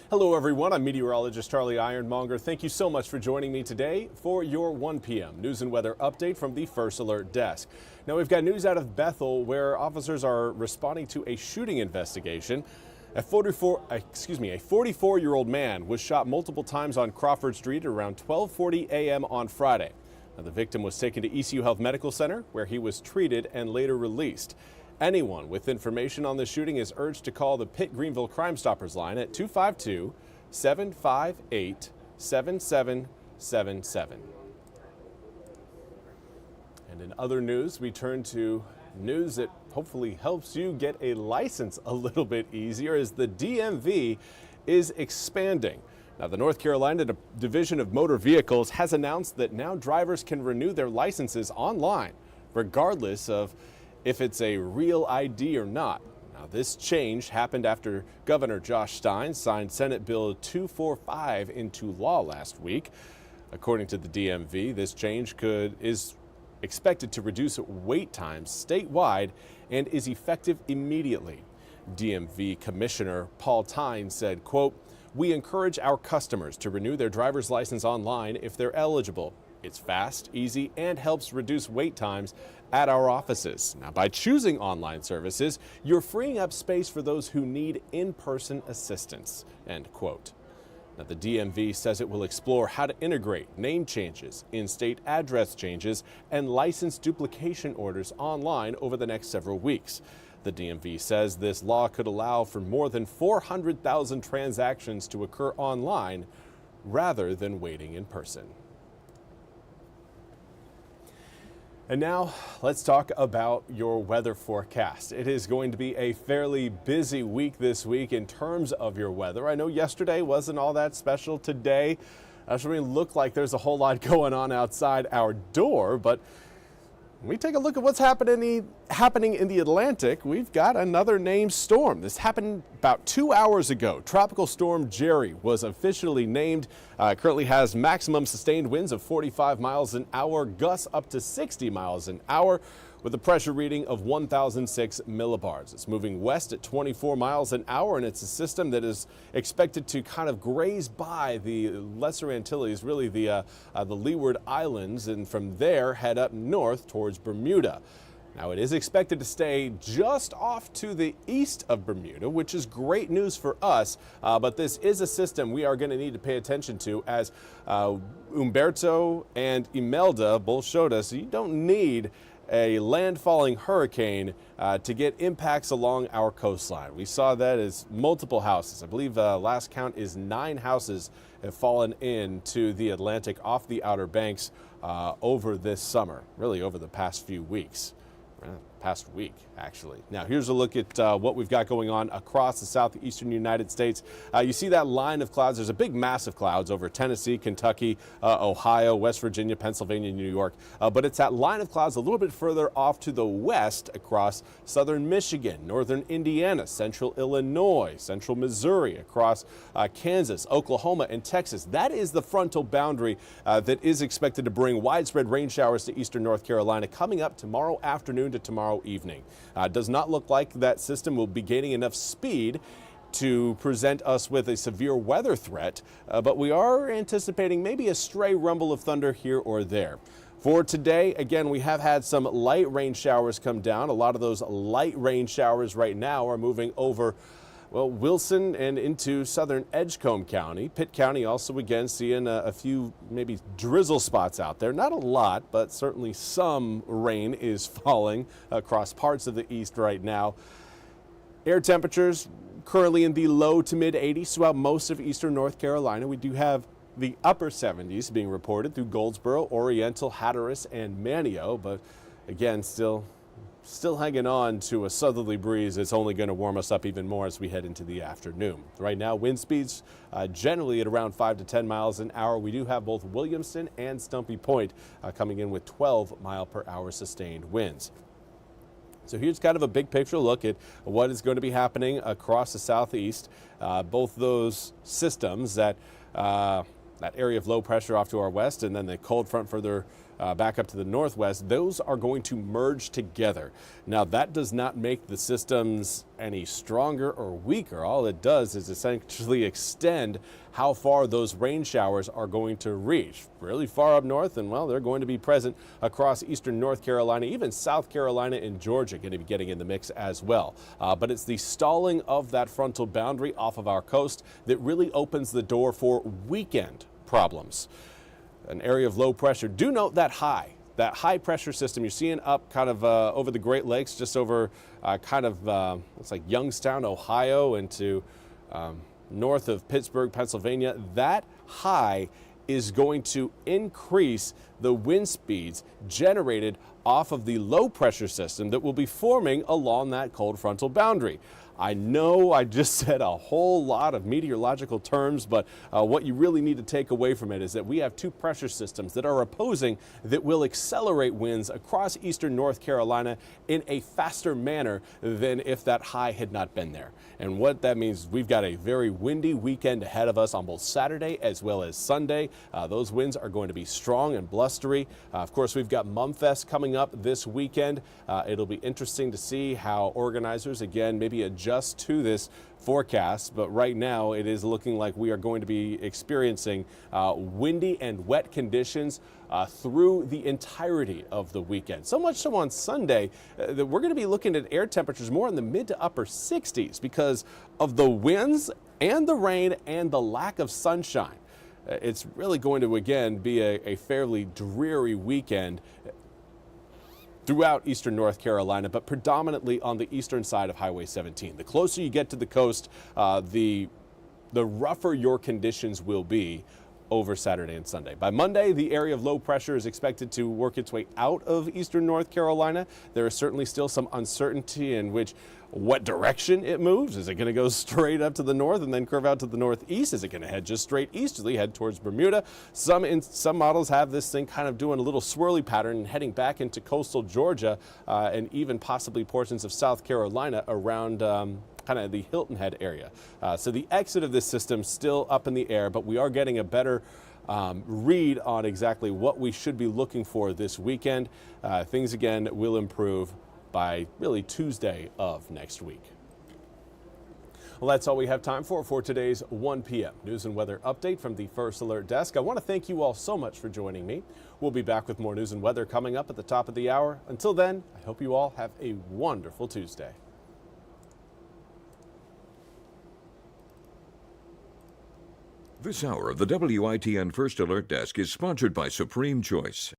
Hello everyone, I'm Meteorologist Charlie Ironmonger. Thank you so much for joining me today for your 1 p.m. news and weather update from the First Alert Desk. Now we've got news out of Bethel where officers are responding to a shooting investigation. A 44-year-old man was shot multiple times on Crawford Street at around 12:40 a.m. on Friday. Now, the victim was taken to ECU Health Medical Center where he was treated and later released. Anyone with information on the shooting is urged to call the Pitt Greenville Crime Stoppers line at 252-758-7777. And in other news, we turn to news that hopefully helps you get a license a little bit easier as the DMV is expanding. Now, the North Carolina Division of Motor Vehicles has announced that now drivers can renew their licenses online, regardless of if it's a real ID or not. Now, this change happened after Governor Josh Stein signed Senate Bill 245 into law last week. According to the DMV, this change is expected to reduce wait times statewide and is effective immediately. DMV Commissioner Paul Tyne said, quote, "We encourage our customers to renew their driver's license online if they're eligible. It's fast, easy, and helps reduce wait times at our offices." Now, by choosing online services, you're freeing up space for those who need in-person assistance, end quote. Now, the DMV says it will explore how to integrate name changes, in-state address changes, and license duplication orders online over the next several weeks. The DMV says this law could allow for more than 400,000 transactions to occur online rather than waiting in person. And now let's talk about your weather forecast. It is going to be a fairly busy week this week in terms of your weather. I know yesterday wasn't all that special. Today doesn't look like there's a whole lot going on outside our door, but when we take a look at what's happening in the Atlantic, we've got another named storm. This happened about 2 hours ago. Tropical Storm Jerry was officially named. Currently has maximum sustained winds of 45 miles an hour, gusts up to 60 miles an hour, with a pressure reading of 1,006 millibars. It's moving west at 24 miles an hour, and it's a system that is expected to kind of graze by the Lesser Antilles, really the Leeward Islands, and from there head up north towards Bermuda. Now, it is expected to stay just off to the east of Bermuda, which is great news for us, but this is a system we are going to need to pay attention to, as Umberto and Imelda both showed us you don't need a landfalling hurricane to get impacts along our coastline. We saw that as multiple houses. I believe last count is 9 houses have fallen into the Atlantic off the Outer Banks over this summer, really over the past few weeks. Past week, actually. Now, here's a look at what we've got going on across the southeastern United States. You see that line of clouds. There's a big mass of clouds over Tennessee, Kentucky, Ohio, West Virginia, Pennsylvania, New York. But it's that line of clouds a little bit further off to the west across southern Michigan, northern Indiana, central Illinois, central Missouri, across Kansas, Oklahoma, and Texas. That is the frontal boundary that is expected to bring widespread rain showers to eastern North Carolina coming up tomorrow afternoon to tomorrow evening. Does not look like that system will be gaining enough speed to present us with a severe weather threat, but we are anticipating maybe a stray rumble of thunder here or there. For today, again, we have had some light rain showers come down. A lot of those light rain showers right now are moving over Wilson and into southern Edgecombe County. Pitt County also again seeing a few maybe drizzle spots out there. Not a lot, but certainly some rain is falling across parts of the east right now. Air temperatures currently in the low to mid 80s throughout most of eastern North Carolina. We do have the upper 70s being reported through Goldsboro, Oriental, Hatteras, and Manteo, but again, still hanging on to a southerly breeze. It's only going to warm us up even more as we head into the afternoon. Right now, wind speeds generally at around 5 to 10 miles an hour. We do have both Williamston and Stumpy Point coming in with 12 mile per hour sustained winds. So here's kind of a big picture look at what is going to be happening across the southeast. Both those systems, that area of low pressure off to our west and then the cold front further back up to the northwest, those are going to merge together. Now, that does not make the systems any stronger or weaker. All it does is essentially extend how far those rain showers are going to reach. Really far up north, and well, they're going to be present across eastern North Carolina, even South Carolina and Georgia going to be getting in the mix as well. But it's the stalling of that frontal boundary off of our coast that really opens the door for weekend problems. An area of low pressure. Do note that high pressure system you're seeing up kind of over the Great Lakes, just over looks like Youngstown, Ohio, into north of Pittsburgh, Pennsylvania. That high is going to increase the wind speeds generated off of the low pressure system that will be forming along that cold frontal boundary. I know I just said a whole lot of meteorological terms, but what you really need to take away from it is that we have two pressure systems that are opposing that will accelerate winds across eastern North Carolina in a faster manner than if that high had not been there. And what that means, we've got a very windy weekend ahead of us on both Saturday as well as Sunday. Those winds are going to be strong and blustery. Of course, we've got Mumfest coming up this weekend. It'll be interesting to see how organizers, again, maybe adjust to this forecast, but right now it is looking like we are going to be experiencing windy and wet conditions through the entirety of the weekend. So much so on Sunday that we're going to be looking at air temperatures more in the mid to upper 60s because of the winds and the rain and the lack of sunshine. It's really going to, again, be a fairly dreary weekend throughout eastern North Carolina, but predominantly on the eastern side of Highway 17. The closer you get to the coast, the rougher your conditions will be over Saturday and Sunday. By Monday, the area of low pressure is expected to work its way out of eastern North Carolina. There is certainly still some uncertainty in what direction it moves. Is it going to go straight up to the north and then curve out to the northeast? Is it going to head just straight easterly, head towards Bermuda? Some models have this thing kind of doing a little swirly pattern and heading back into coastal Georgia and even possibly portions of South Carolina around kind of the Hilton Head area. So the exit of this system still up in the air, but we are getting a better read on exactly what we should be looking for this weekend. Things again will improve by really Tuesday of next week. Well, that's all we have time for today's 1 p.m. news and weather update from the First Alert Desk. I want to thank you all so much for joining me. We'll be back with more news and weather coming up at the top of the hour. Until then, I hope you all have a wonderful Tuesday. This hour of the WITN First Alert Desk is sponsored by Supreme Choice.